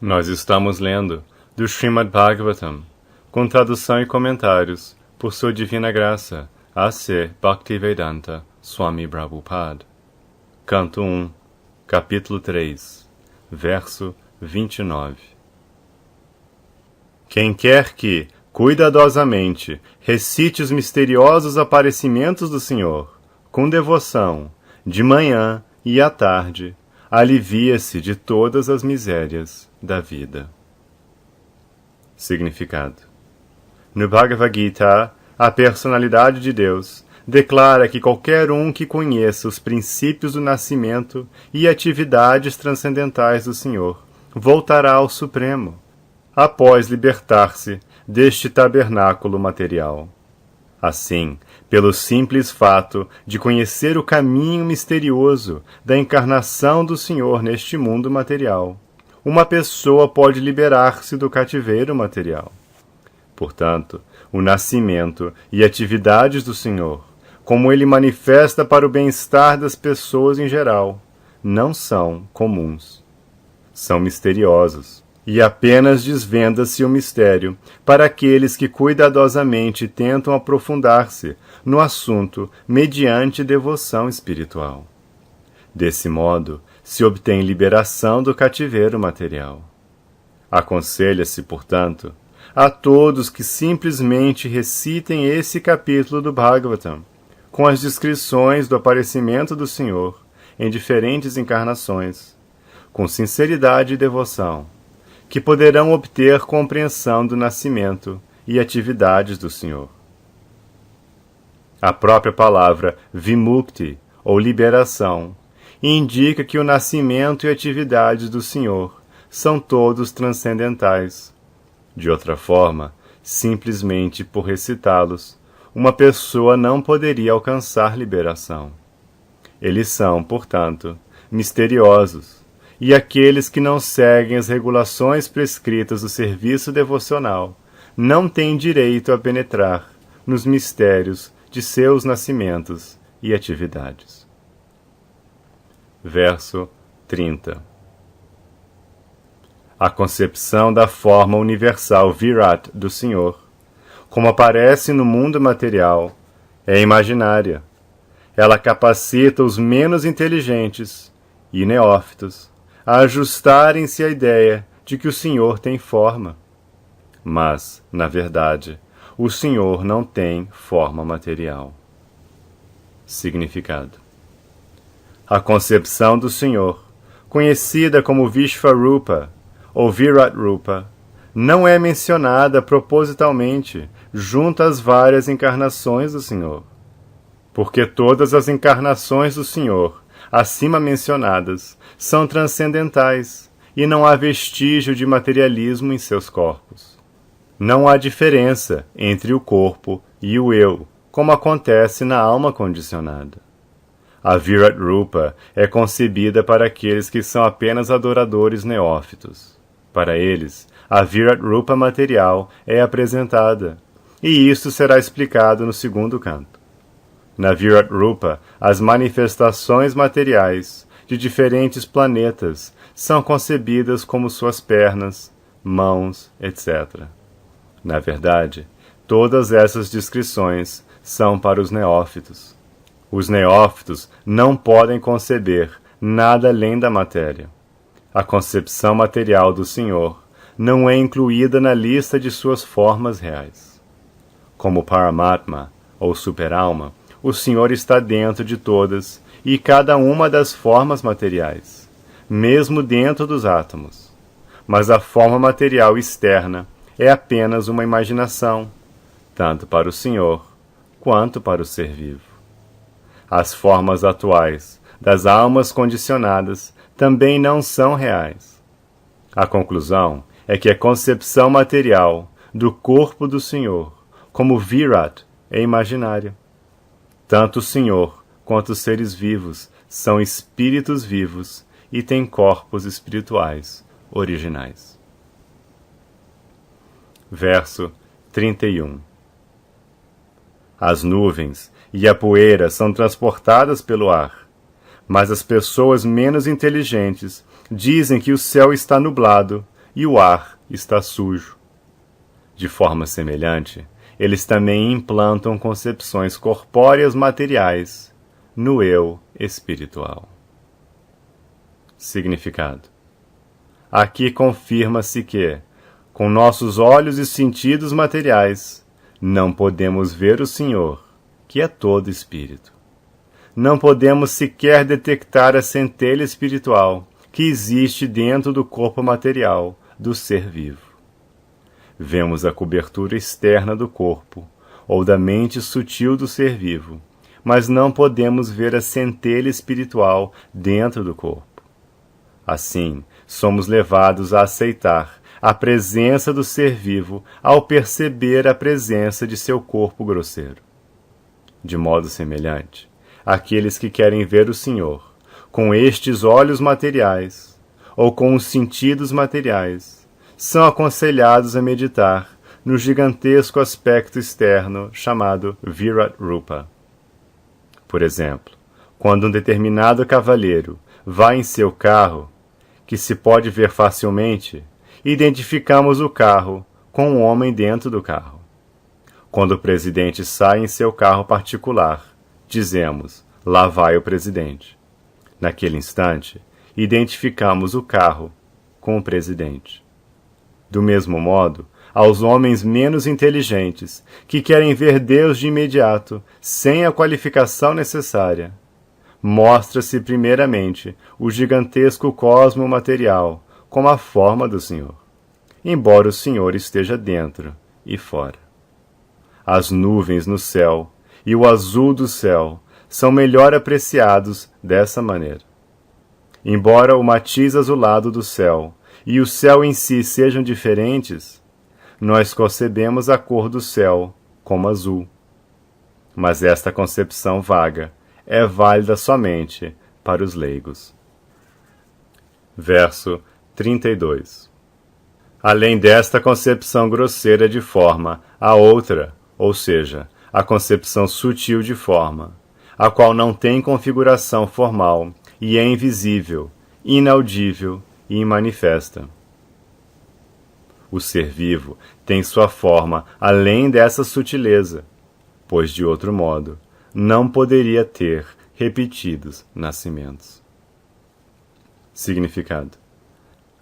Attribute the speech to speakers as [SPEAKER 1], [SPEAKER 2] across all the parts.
[SPEAKER 1] Nós estamos lendo do Srimad Bhagavatam, com tradução e comentários, por Sua Divina Graça, A.C. Bhaktivedanta Swami Prabhupada. Canto 1, capítulo 3, verso 29. Quem quer que, cuidadosamente, recite os misteriosos aparecimentos do Senhor, com devoção, de manhã e à tarde, alivia-se de todas as misérias da vida. Significado: no Bhagavad Gita, a personalidade de Deus declara que qualquer um que conheça os princípios do nascimento e atividades transcendentais do Senhor voltará ao Supremo, após libertar-se deste tabernáculo material. Assim, pelo simples fato de conhecer o caminho misterioso da encarnação do Senhor neste mundo material, uma pessoa pode liberar-se do cativeiro material. Portanto, o nascimento e atividades do Senhor, como ele manifesta para o bem-estar das pessoas em geral, não são comuns. São misteriosos, e apenas desvenda-se o mistério para aqueles que cuidadosamente tentam aprofundar-se no assunto mediante devoção espiritual. Desse modo, se obtém liberação do cativeiro material. Aconselha-se, portanto, a todos que simplesmente recitem esse capítulo do Bhagavatam, com as descrições do aparecimento do Senhor em diferentes encarnações, com sinceridade e devoção, que poderão obter compreensão do nascimento e atividades do Senhor. A própria palavra Vimukti, ou liberação, indica que o nascimento e atividades do Senhor são todos transcendentais. De outra forma, simplesmente por recitá-los, uma pessoa não poderia alcançar liberação. Eles são, portanto, misteriosos, e aqueles que não seguem as regulações prescritas do serviço devocional não têm direito a penetrar nos mistérios de seus nascimentos e atividades. Verso 30. A concepção da forma universal Virat do Senhor, como aparece no mundo material, é imaginária. Ela capacita os menos inteligentes e neófitos a ajustarem-se à ideia de que o Senhor tem forma. Mas, na verdade, o Senhor não tem forma material. Significado: a concepção do Senhor, conhecida como Vishvarupa ou Virat Rupa, não é mencionada propositalmente junto às várias encarnações do Senhor, porque todas as encarnações do Senhor acima mencionadas são transcendentais e não há vestígio de materialismo em seus corpos. Não há diferença entre o corpo e o eu, como acontece na alma condicionada. A Virat Rupa é concebida para aqueles que são apenas adoradores neófitos. Para eles, a Virat Rupa material é apresentada, e isto será explicado no segundo canto. Na Virat Rupa, as manifestações materiais de diferentes planetas são concebidas como suas pernas, mãos, etc. Na verdade, todas essas descrições são para os neófitos. Os neófitos não podem conceber nada além da matéria. A concepção material do Senhor não é incluída na lista de suas formas reais. Como Paramatma, ou super-alma, o Senhor está dentro de todas e cada uma das formas materiais, mesmo dentro dos átomos. Mas a forma material externa é apenas uma imaginação, tanto para o Senhor quanto para o ser vivo. As formas atuais das almas condicionadas também não são reais. A conclusão é que a concepção material do corpo do Senhor, como Virat, é imaginária. Tanto o Senhor quanto os seres vivos são espíritos vivos e têm corpos espirituais originais. Verso 31. As nuvens e a poeira são transportadas pelo ar, mas as pessoas menos inteligentes dizem que o céu está nublado e o ar está sujo. De forma semelhante, eles também implantam concepções corpóreas materiais no eu espiritual. Significado: aqui confirma-se que, com nossos olhos e sentidos materiais, não podemos ver o Senhor, que é todo espírito. Não podemos sequer detectar a centelha espiritual que existe dentro do corpo material do ser vivo. Vemos a cobertura externa do corpo, ou da mente sutil do ser vivo, mas não podemos ver a centelha espiritual dentro do corpo. Assim, somos levados a aceitar a presença do ser vivo ao perceber a presença de seu corpo grosseiro. De modo semelhante, aqueles que querem ver o Senhor com estes olhos materiais ou com os sentidos materiais são aconselhados a meditar no gigantesco aspecto externo chamado Virat Rupa. Por exemplo, quando um determinado cavalheiro vai em seu carro, que se pode ver facilmente, identificamos o carro com um homem dentro do carro. Quando o presidente sai em seu carro particular, dizemos, lá vai o presidente. Naquele instante, identificamos o carro com o presidente. Do mesmo modo, aos homens menos inteligentes, que querem ver Deus de imediato, sem a qualificação necessária, mostra-se primeiramente o gigantesco cosmo material como a forma do Senhor, embora o Senhor esteja dentro e fora. As nuvens no céu e o azul do céu são melhor apreciados dessa maneira. Embora o matiz azulado do céu e o céu em si sejam diferentes, nós concebemos a cor do céu como azul. Mas esta concepção vaga é válida somente para os leigos. Verso 32. Além desta concepção grosseira de forma, há outra, ou seja, a concepção sutil de forma, a qual não tem configuração formal e é invisível, inaudível e imanifesta. O ser vivo tem sua forma além dessa sutileza, pois, de outro modo, não poderia ter repetidos nascimentos. Significado: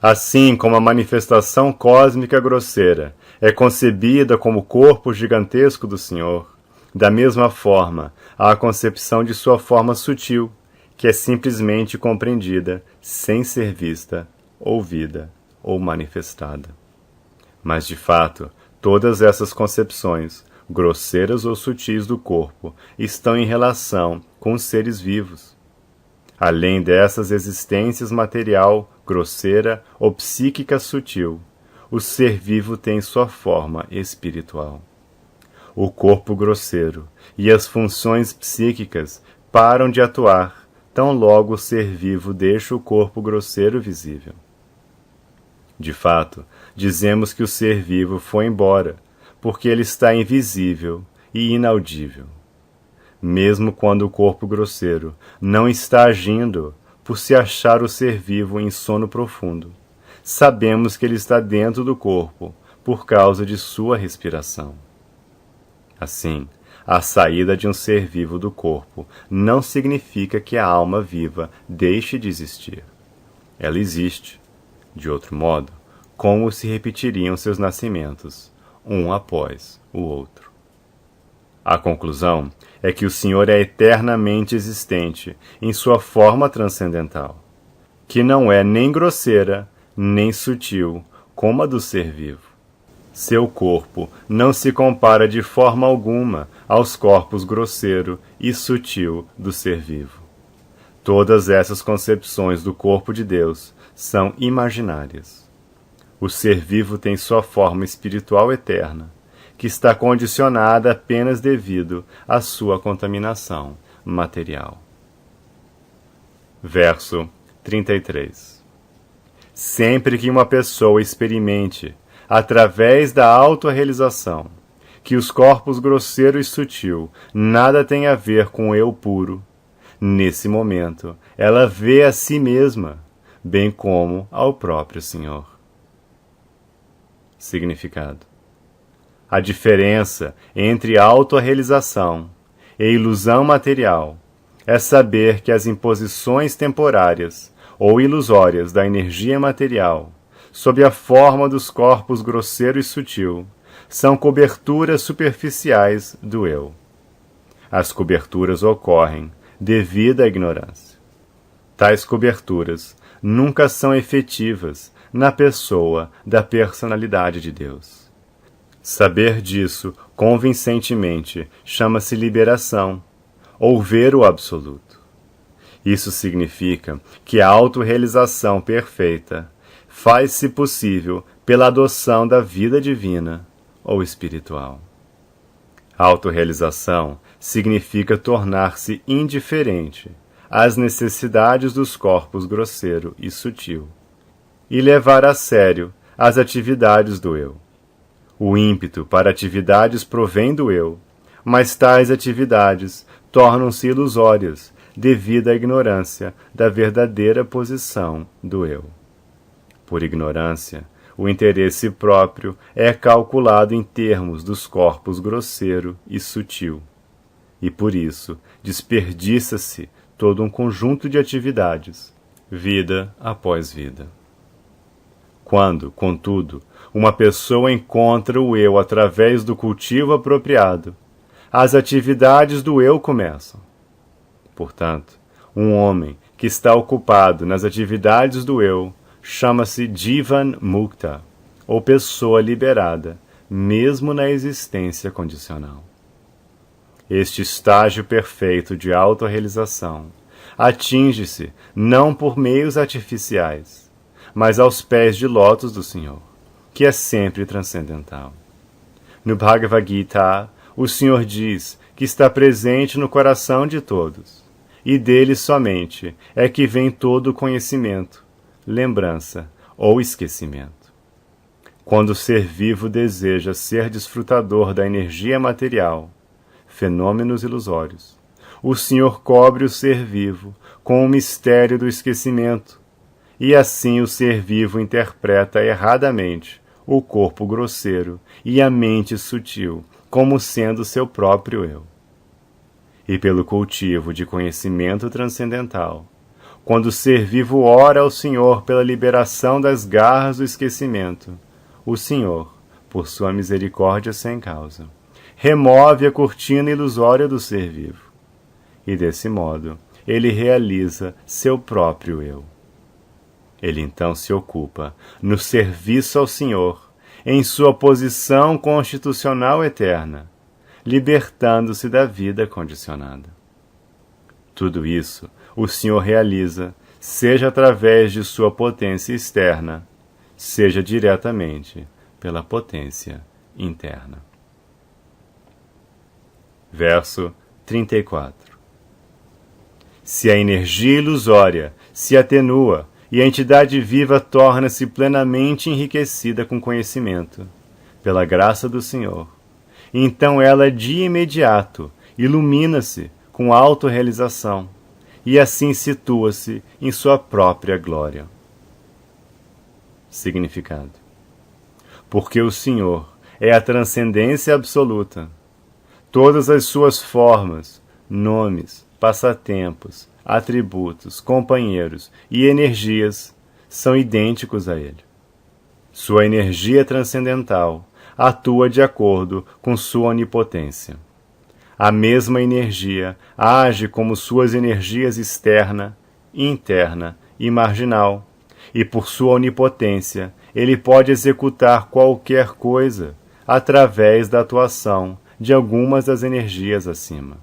[SPEAKER 1] assim como a manifestação cósmica grosseira é concebida como o corpo gigantesco do Senhor, da mesma forma há a concepção de sua forma sutil, que é simplesmente compreendida sem ser vista, ouvida ou manifestada. Mas, de fato, todas essas concepções, grosseiras ou sutis do corpo, estão em relação com os seres vivos. Além dessas existências material, grosseira ou psíquica sutil, o ser vivo tem sua forma espiritual. O corpo grosseiro e as funções psíquicas param de atuar tão logo o ser vivo deixa o corpo grosseiro visível. De fato, dizemos que o ser vivo foi embora, porque ele está invisível e inaudível. Mesmo quando o corpo grosseiro não está agindo por se achar o ser vivo em sono profundo, sabemos que ele está dentro do corpo por causa de sua respiração. Assim, a saída de um ser vivo do corpo não significa que a alma viva deixe de existir. Ela existe. De outro modo, como se repetiriam seus nascimentos, um após o outro? A conclusão é que o Senhor é eternamente existente em sua forma transcendental, que não é nem grosseira, nem sutil, como a do ser vivo. Seu corpo não se compara de forma alguma aos corpos grosseiro e sutil do ser vivo. Todas essas concepções do corpo de Deus são imaginárias. O ser vivo tem sua forma espiritual eterna, que está condicionada apenas devido à sua contaminação material. Verso 33. Sempre que uma pessoa experimente, através da autorrealização, que os corpos grosseiro e sutil nada têm a ver com o eu puro, nesse momento ela vê a si mesma, bem como ao próprio Senhor. Significado: a diferença entre autorrealização e ilusão material é saber que as imposições temporárias ou ilusórias da energia material, sob a forma dos corpos grosseiro e sutil, são coberturas superficiais do eu. As coberturas ocorrem devido à ignorância. Tais coberturas nunca são efetivas na pessoa da personalidade de Deus. Saber disso convincentemente chama-se liberação, ou ver o absoluto. Isso significa que a autorrealização perfeita faz-se possível pela adoção da vida divina ou espiritual. A autorrealização significa tornar-se indiferente às necessidades dos corpos grosseiro e sutil e levar a sério as atividades do eu. O ímpeto para atividades provém do eu, mas tais atividades tornam-se ilusórias devido à ignorância da verdadeira posição do eu. Por ignorância, o interesse próprio é calculado em termos dos corpos grosseiro e sutil, e por isso desperdiça-se todo um conjunto de atividades, vida após vida. Quando, contudo, uma pessoa encontra o eu através do cultivo apropriado, as atividades do eu começam. Portanto, um homem que está ocupado nas atividades do eu chama-se Jivan Mukta, ou pessoa liberada, mesmo na existência condicional. Este estágio perfeito de autorrealização atinge-se não por meios artificiais, mas aos pés de lótus do Senhor, que é sempre transcendental. No Bhagavad Gita, o Senhor diz que está presente no coração de todos, e dele somente é que vem todo o conhecimento, lembrança ou esquecimento. Quando o ser vivo deseja ser desfrutador da energia material, fenômenos ilusórios, o Senhor cobre o ser vivo com o mistério do esquecimento, e assim o ser vivo interpreta erradamente o corpo grosseiro e a mente sutil como sendo seu próprio eu. E pelo cultivo de conhecimento transcendental, quando o ser vivo ora ao Senhor pela liberação das garras do esquecimento, o Senhor, por sua misericórdia sem causa, remove a cortina ilusória do ser vivo, e desse modo ele realiza seu próprio eu. Ele então se ocupa no serviço ao Senhor, em sua posição constitucional eterna, libertando-se da vida condicionada. Tudo isso o Senhor realiza, seja através de sua potência externa, seja diretamente pela potência interna. Verso 34. Se a energia ilusória se atenua e a entidade viva torna-se plenamente enriquecida com conhecimento, pela graça do Senhor, então ela de imediato ilumina-se com autorrealização e assim situa-se em sua própria glória. Significado: porque o Senhor é a transcendência absoluta. Todas as suas formas, nomes, passatempos, atributos, companheiros e energias são idênticos a ele. Sua energia transcendental atua de acordo com sua onipotência. A mesma energia age como suas energias externa, interna e marginal, e por sua onipotência ele pode executar qualquer coisa através da atuação de algumas das energias acima.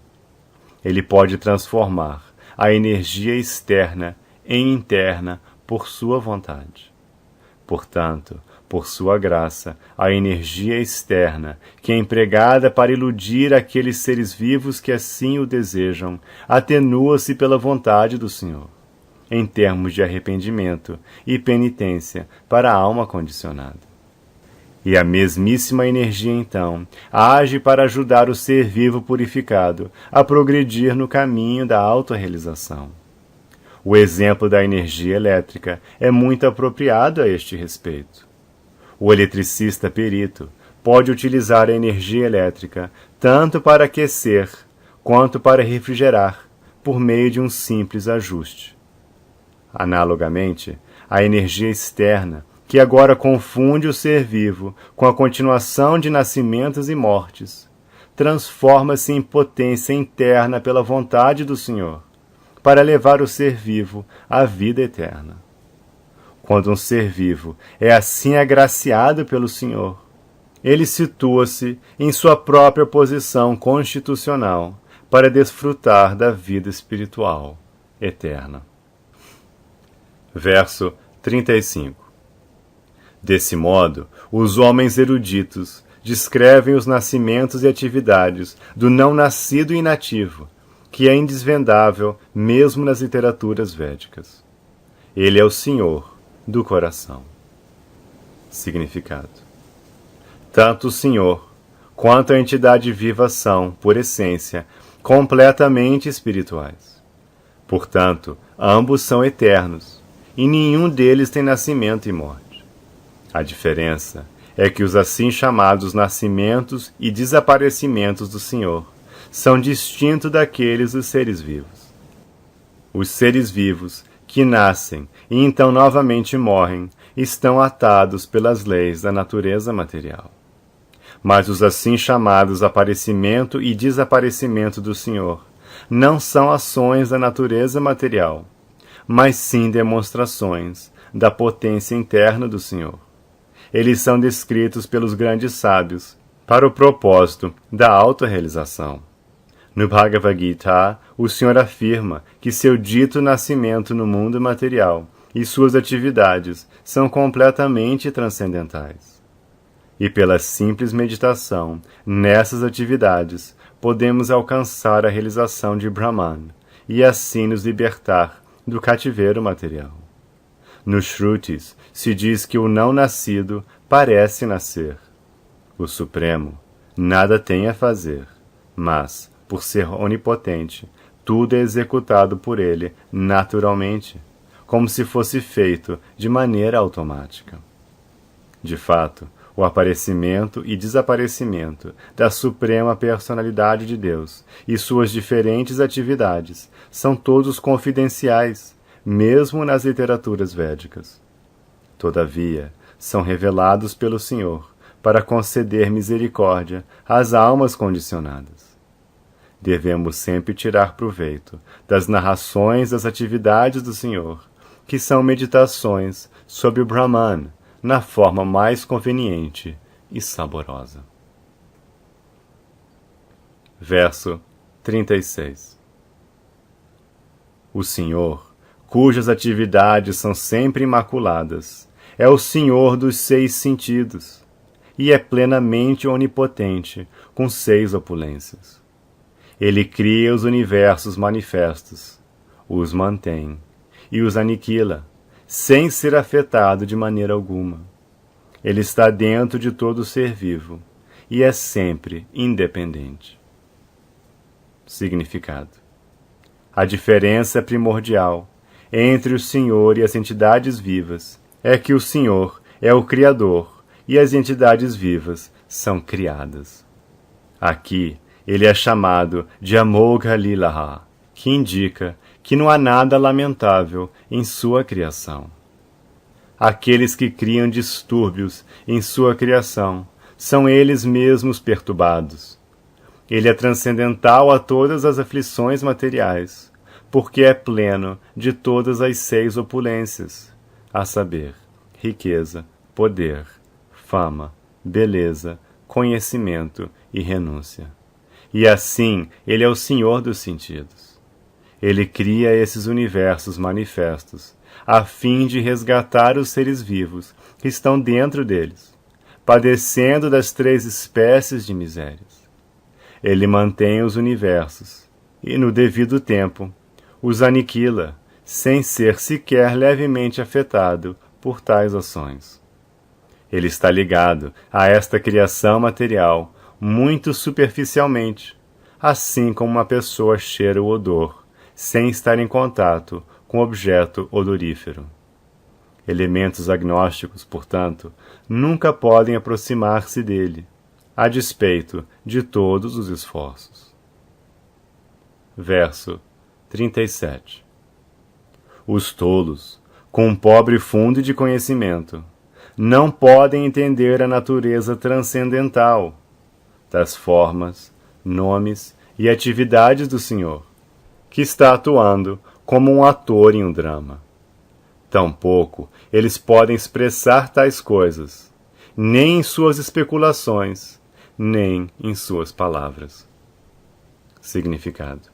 [SPEAKER 1] Ele pode transformar a energia externa em interna por sua vontade. Portanto, por sua graça, a energia externa, que é empregada para iludir aqueles seres vivos que assim o desejam, atenua-se pela vontade do Senhor, em termos de arrependimento e penitência para a alma condicionada. E a mesmíssima energia, então, age para ajudar o ser vivo purificado a progredir no caminho da autorrealização. O exemplo da energia elétrica é muito apropriado a este respeito. O eletricista perito pode utilizar a energia elétrica tanto para aquecer quanto para refrigerar, por meio de um simples ajuste. Analogamente, a energia externa, que agora confunde o ser vivo com a continuação de nascimentos e mortes, transforma-se em potência interna pela vontade do Senhor, para levar o ser vivo à vida eterna. Quando um ser vivo é assim agraciado pelo Senhor, ele situa-se em sua própria posição constitucional para desfrutar da vida espiritual eterna. Verso 35. Desse modo, os homens eruditos descrevem os nascimentos e atividades do não nascido inativo, que é indesvendável mesmo nas literaturas védicas. Ele é o Senhor do coração. Significado: tanto o Senhor quanto a entidade viva são, por essência, completamente espirituais. Portanto, ambos são eternos, e nenhum deles tem nascimento e morte. A diferença é que os assim chamados nascimentos e desaparecimentos do Senhor são distintos daqueles dos seres vivos. Os seres vivos, que nascem e então novamente morrem, estão atados pelas leis da natureza material. Mas os assim chamados aparecimento e desaparecimento do Senhor não são ações da natureza material, mas sim demonstrações da potência interna do Senhor. Eles são descritos pelos grandes sábios para o propósito da autorrealização. No Bhagavad Gita, o Senhor afirma que seu dito nascimento no mundo material e suas atividades são completamente transcendentais. E pela simples meditação nessas atividades, podemos alcançar a realização de Brahman e assim nos libertar do cativeiro material. Nos Shrutis se diz que o não nascido parece nascer. O Supremo nada tem a fazer, mas, por ser onipotente, tudo é executado por ele naturalmente, como se fosse feito de maneira automática. De fato, o aparecimento e desaparecimento da Suprema Personalidade de Deus e suas diferentes atividades são todos confidenciais, mesmo nas literaturas védicas. Todavia, são revelados pelo Senhor para conceder misericórdia às almas condicionadas. Devemos sempre tirar proveito das narrações das atividades do Senhor, que são meditações sobre o Brahman, na forma mais conveniente e saborosa. Verso 36. O Senhor, cujas atividades são sempre imaculadas, é o Senhor dos 6 sentidos, e é plenamente onipotente, com 6 opulências. Ele cria os universos manifestos, os mantém e os aniquila, sem ser afetado de maneira alguma. Ele está dentro de todo ser vivo e é sempre independente. Significado: a diferença primordial entre o Senhor e as entidades vivas é que o Senhor é o Criador e as entidades vivas são criadas. Aqui, ele é chamado de Amogha Lilaha, que indica que não há nada lamentável em sua criação. Aqueles que criam distúrbios em sua criação são eles mesmos perturbados. Ele é transcendental a todas as aflições materiais, porque é pleno de todas as 6 opulências, a saber, riqueza, poder, fama, beleza, conhecimento e renúncia. E assim, ele é o Senhor dos sentidos. Ele cria esses universos manifestos, a fim de resgatar os seres vivos que estão dentro deles, padecendo das 3 espécies de misérias. Ele mantém os universos, e no devido tempo, os aniquila, sem ser sequer levemente afetado por tais ações. Ele está ligado a esta criação material muito superficialmente, assim como uma pessoa cheira o odor, sem estar em contato com o objeto odorífero. Elementos agnósticos, portanto, nunca podem aproximar-se dele, a despeito de todos os esforços. Verso 37. Os tolos, com um pobre fundo de conhecimento, não podem entender a natureza transcendental das formas, nomes e atividades do Senhor, que está atuando como um ator em um drama. Tampouco eles podem expressar tais coisas, nem em suas especulações, nem em suas palavras. Significado: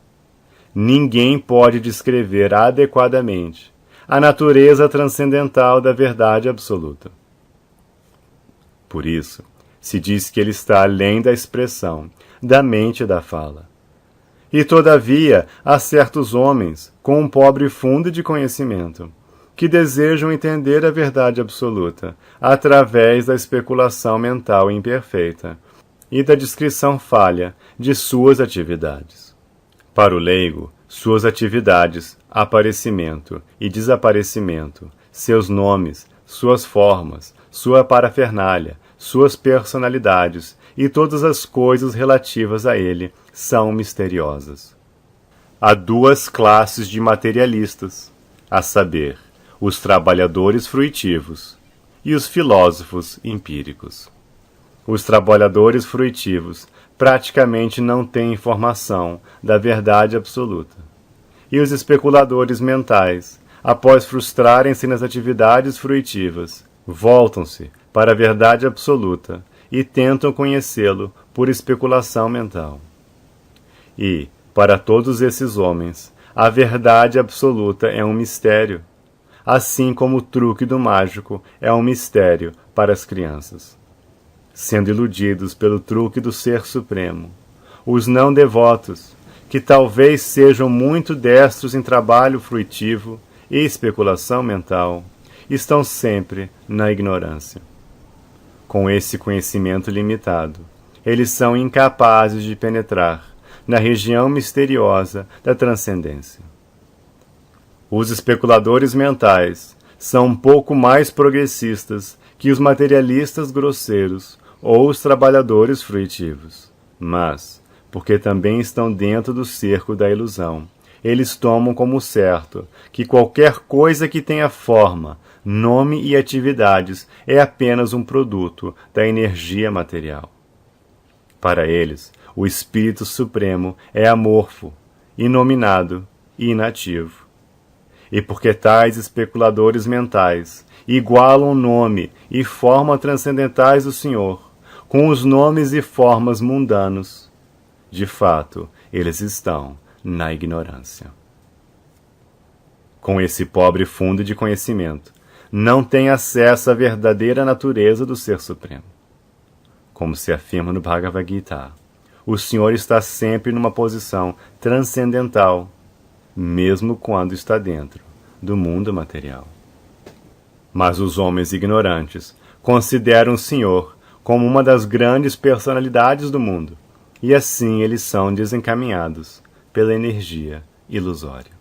[SPEAKER 1] ninguém pode descrever adequadamente a natureza transcendental da verdade absoluta. Por isso, se diz que ele está além da expressão, da mente e da fala. E, todavia, há certos homens, com um pobre fundo de conhecimento, que desejam entender a verdade absoluta através da especulação mental imperfeita e da descrição falha de suas atividades. Para o leigo, suas atividades, aparecimento e desaparecimento, seus nomes, suas formas, sua parafernália, suas personalidades e todas as coisas relativas a ele são misteriosas. Há duas classes de materialistas, a saber, os trabalhadores fruitivos e os filósofos empíricos. Os trabalhadores fruitivos praticamente não têm informação da verdade absoluta. E os especuladores mentais, após frustrarem-se nas atividades fruitivas, voltam-se para a verdade absoluta e tentam conhecê-lo por especulação mental. E, para todos esses homens, a verdade absoluta é um mistério, assim como o truque do mágico é um mistério para as crianças. Sendo iludidos pelo truque do Ser Supremo, os não devotos, que talvez sejam muito destros em trabalho fruitivo e especulação mental, estão sempre na ignorância. Com esse conhecimento limitado, eles são incapazes de penetrar na região misteriosa da transcendência. Os especuladores mentais são um pouco mais progressistas que os materialistas grosseiros ou os trabalhadores fruitivos, mas, porque também estão dentro do cerco da ilusão, eles tomam como certo que qualquer coisa que tenha forma, nome e atividades é apenas um produto da energia material. Para eles, o Espírito Supremo é amorfo, inominado e inativo. E porque tais especuladores mentais igualam o nome e forma transcendentais do Senhor com os nomes e formas mundanos, de fato, eles estão na ignorância. Com esse pobre fundo de conhecimento, não têm acesso à verdadeira natureza do Ser Supremo. Como se afirma no Bhagavad Gita, o Senhor está sempre numa posição transcendental, mesmo quando está dentro do mundo material. Mas os homens ignorantes consideram o Senhor como uma das grandes personalidades do mundo, e assim eles são desencaminhados pela energia ilusória.